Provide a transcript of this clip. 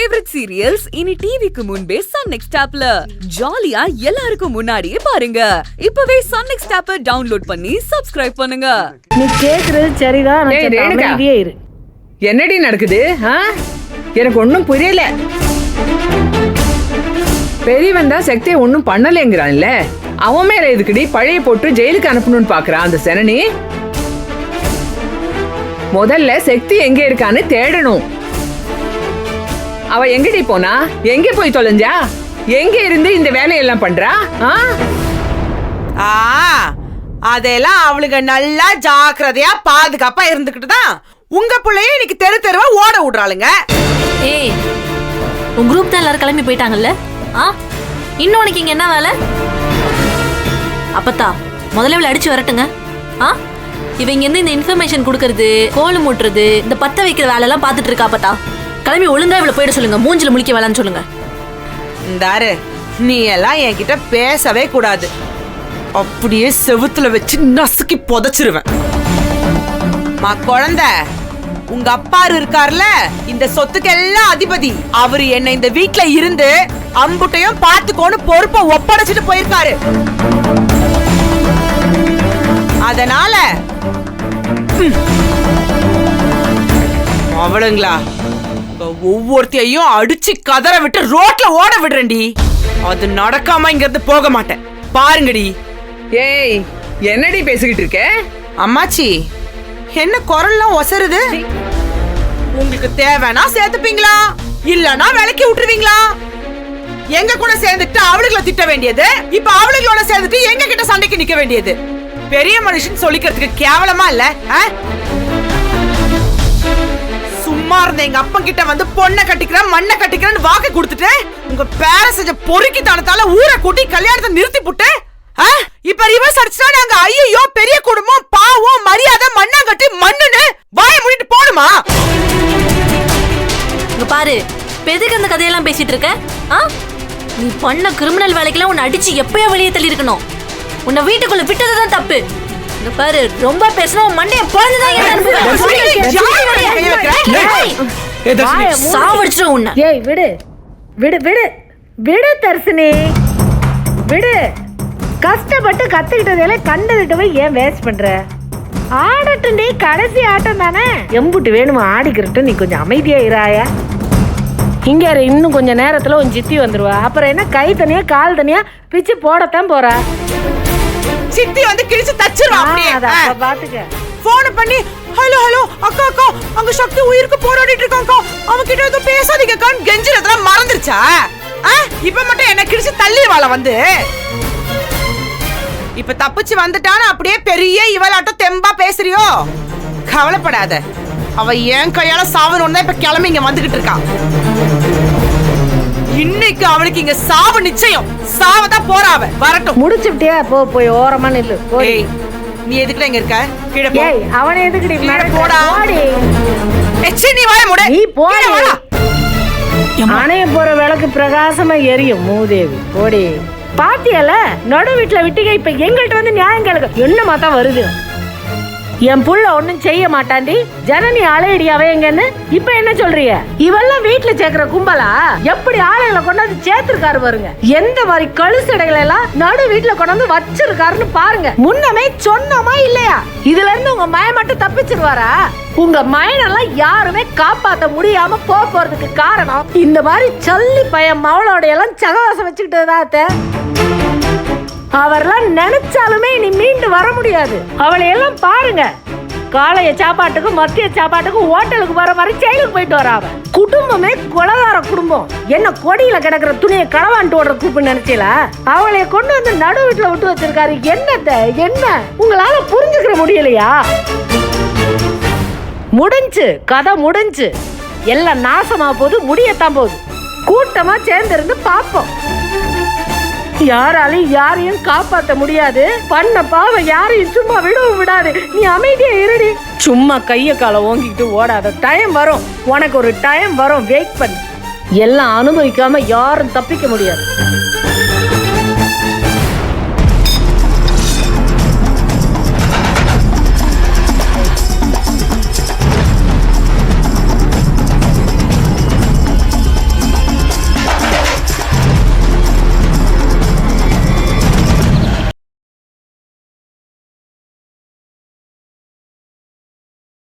Favourite serials இனி டிவிக்கு முன்பே சன் நெக்ஸ்ட் ஆப்ல ஜாலியா எல்லாருக்கும் முன்னாடியே பாருங்க. இப்பவே சன் நெக்ஸ்ட் ஆப்பை டவுன்லோட் பண்ணி சப்ஸ்கிரைப் பண்ணுங்க. நீ கேக்குறது சரிதான். என்னடி நடக்குது? எனக்கு ஒன்னும் புரியல. பெரியவன் தான் சக்தியை ஒன்னும் பண்ணலங்கிறான்ல, அவன் மேல எதுக்குடி பழைய போட்டு ஜெயிலுக்கு அனுப்பணும்னு பாக்குறான் அந்த சனனி? முதல்ல சக்தி எங்க இருக்கான்னு தேடணும். அவ எங்கடி போனா? எங்க போய் தொலைஞ்சா? எங்க இருந்து இந்த வேலையெல்லாம் பண்றா? அதெல்லாம் அவளுக்கு நல்லா ஜாக்கிரதையா பாதுகாப்பா இருந்துகிட்டு தான் உங்க பிள்ளைய இன்னைக்கு தெரு தெருவா ஓட விடுறாளுங்க. ஏய், உங்க குரூப் தான் எல்லாரும் கிளம்பி போயிட்டாங்கல்ல? இன்னும் உனக்கு இங்க என்ன வேலை? அப்பத்தா முதல்ல இவளை அடிச்சு வரட்டுங்க. இவங்க இந்த இன்ஃபர்மேஷன் கொடுக்கறது, கோல் மூட்டுறது, இந்த பத்த வைக்கிற வேலை எல்லாம் பாத்துட்டு இருக்கா. அப்பத்தா கிளம்பி ஒழுங்கா இவளை போயிட சொல்லுங்க. மூஞ்சில முழிக்க வேலைன்னு சொல்லுங்க. இந்தாரு, நீ எல்லாம் என்கிட்ட பேசவே கூடாது. அப்படியே செவுத்துல வச்சு நசுக்கி புதைச்சிருவேன். குழந்தை, உங்க அப்பாரு இருக்காருல, இந்த சொத்துக்கு எல்லாம் அதிபதி. அவரு என்ன இந்த வீட்டுல இருந்து அம்புட்டையும் பார்த்துக்கோன்னு பொறுப்பை ஒப்படைச்சிட்டு போயிருக்காரு. அதனால அவளுங்களா ஒவ்வொருத்தையும் அடிச்சு கதற விட்டு ரோட்ல ஓட விடுறேன்டி. அது நடக்காம இங்க இருந்து போக மாட்டேன். பாருங்கடி. ஏய், என்னடி பேசிக்கிட்டு இருக்க? அம்மாச்சி, என்ன குரல்லாம் ஒசருது? உங்களுக்கு தேவைன்னா சேர்த்துப்பீங்களா, இல்லனா விலக்கி விட்டுருவீங்களா? எங்க கூட சேர்ந்துட்டு அவளுகளை திட்ட வேண்டியது, இப்ப அவளுகளோட சேர்ந்துட்டு எங்க கிட்ட சண்டைக்கு நிக்க வேண்டியது. பெரிய மனுஷன் சொல்லிக்கிறதுக்கு கேவலமா இல்ல? சும்மா இருந்த எங்க அப்பா கிட்ட வந்து பொண்ணை கட்டிக்கிறேன் மண்ணை கட்டிக்கிறேன்னு வாக்கு கொடுத்துட்டு உங்க பேர செஞ்ச பொறுக்கி தானத்தால ஊரை கூட்டி கல்யாணத்தை நிறுத்தி புட்டு இப்ப ரிவர்ஸ் அடிச்சா நாங்க ஐயோ பெரிய குடும்பம் பாவம் மரியாதை மண்ணாங்கட்டி மண்ணுன்னு வாய மூடிட்டு போணுமா? இங்க பாரு, பெதுக்கு அந்த கதையெல்லாம் பேசிட்டு இருக்க? நீ பண்ண கிரிமினல் வேலைக்கெல்லாம் உன்னை அடிச்சு எப்பயோ வெளியே தள்ளி இருக்கணும். உன்னை வீட்டுக்குள்ள விட்டதுதான் தப்பு. இங்க பாரு, ரொம்ப பேசணும் மண்டைய போறதுதான். சாவடிச்சிடும் உன்னை. ஏய், விடு விடு விடு விடு தர்சினி, விடு. கஷ்டப்பட்டு கத்துக்கிட்டதெல்லாம் கண்டுகிட்டு போய் ஏன் வேஸ்ட் பண்ற? ஆடட்டும், நீ கடைசி ஆட்டம் தானே. எம்புட்டு வேணுமா ஆடிக்கிறட்டும். நீ கொஞ்சம் அமைதியா இராயா. இங்க இன்னும் கொஞ்ச நேரத்துல உன் சித்தி வந்துருவா. அப்புறம் என்ன, கை தனியா கால் தனியா பிச்சு போடத்தான் போறா. சித்தி வந்து கிழிச்சு தச்சிருவா. பாத்துக்க. போன் பண்ணி ஹலோ ஹலோ அக்கா அக்கா, அங்க சக்தி உயிருக்கு போராடிட்டு இருக்காங்க, அவங்க கிட்ட எதுவும் பேசாதீங்கக்கான்னு கெஞ்சிரதெல்லாம் மறந்துருச்சா? இப்ப மட்டும் என்ன கிழிச்சு தள்ளிடுவாள வந்து. இப்ப தப்பிச்சு வந்துட்டான்னு அப்படியே பெரிய இவளாட்டம் தெம்பா பேசுறியோ? கவலைப்படாத, அவ என் கையால சாவணும்னு தான் இப்ப கிளம்பி இங்க வந்துகிட்டு இருக்கா. இன்னைக்கு அவளுக்கு இங்க சாவு நிச்சயம். சாவதான் போறா அவ. வரட்டும். முடிச்சுட்டியா? போய் ஓரமா நில்லு. ஏய், நீ எதுக்குடா இங்க இருக்க? கீழ போ. ஏய், அவனை எதுக்குடி போடா? எச்சி, நீ வாய மூடு. நீ போடா. அணைய போற விளக்கு பிரகாசமா எரியும் மூதேவி. போடி. பாத்தியல, நடு வீட்டுல விட்டீங்க. இப்ப எங்கள்கிட்ட வந்து நியாயம் கேளுங்க. என்னமா தான் வருது? என் புள்ள ஒண்ணும் செய்ய மாட்டாண்டி. ஜனனி அலையடி அவ எங்கன்னு இப்ப என்ன சொல்றீங்க? இவெல்லாம் வீட்டுல சேர்க்கிற கும்பலா? எப்படி ஆளுகளை கொண்டாந்து சேர்த்திருக்காரு பாருங்க. எந்த மாதிரி கழுசடைகளை எல்லாம் நடு வீட்டுல கொண்டாந்து வச்சிருக்காருன்னு பாருங்க. முன்னமே சொன்னோமா இல்லையா? இதுல இருந்து உங்க மய மட்டும் தப்பிச்சிருவாரா? உங்க மயனெல்லாம் யாருமே காப்பாத்த முடியாம போறதுக்கு காரணம் இந்த மாதிரி சல்லி பையன் மவளோட எல்லாம் சகவாசம் வச்சுக்கிட்டதா. அவரெல்லாம் நினைச்சாலுமே இனி மீண்டு வர முடியாது. அவளை எல்லாம் பாருங்க, காலைய சாப்பாட்டுக்கும் மத்திய சாப்பாட்டுக்கும் ஹோட்டலுக்கு வர மாதிரி செயலுக்கு போயிட்டு வரா. அவ குடும்பமே கொலகார குடும்பம். என்ன கொடியில கிடக்குற துணியை களவாண்டு ஓடுற கூப்பிட்டு நினைச்சீங்களா? அவளைய கொண்டு வந்து நடு வீட்டுல விட்டு வச்சிருக்காரு. என்ன உங்களால புரிஞ்சுக்கிற முடியலையா? முடிஞ்சு கதை முடிஞ்சு, எல்லாம் நாசமா போகுது, முடியத்தான் போகுது. கூட்டமா சேர்ந்திருந்து பாப்போம். யாராலையும் யாரையும் காப்பாத்த முடியாது. பண்ண பாவம் யாரையும் சும்மா விடவும் விடாது. நீ அமைதியா இருடி. சும்மா கைய கால ஓங்கிட்டு ஓடாத. டைம் வரும், உனக்கு ஒரு டைம் வரும். வெயிட் பண்ணு. எல்லாம் அனுபவிக்காம யாரும் தப்பிக்க முடியாது.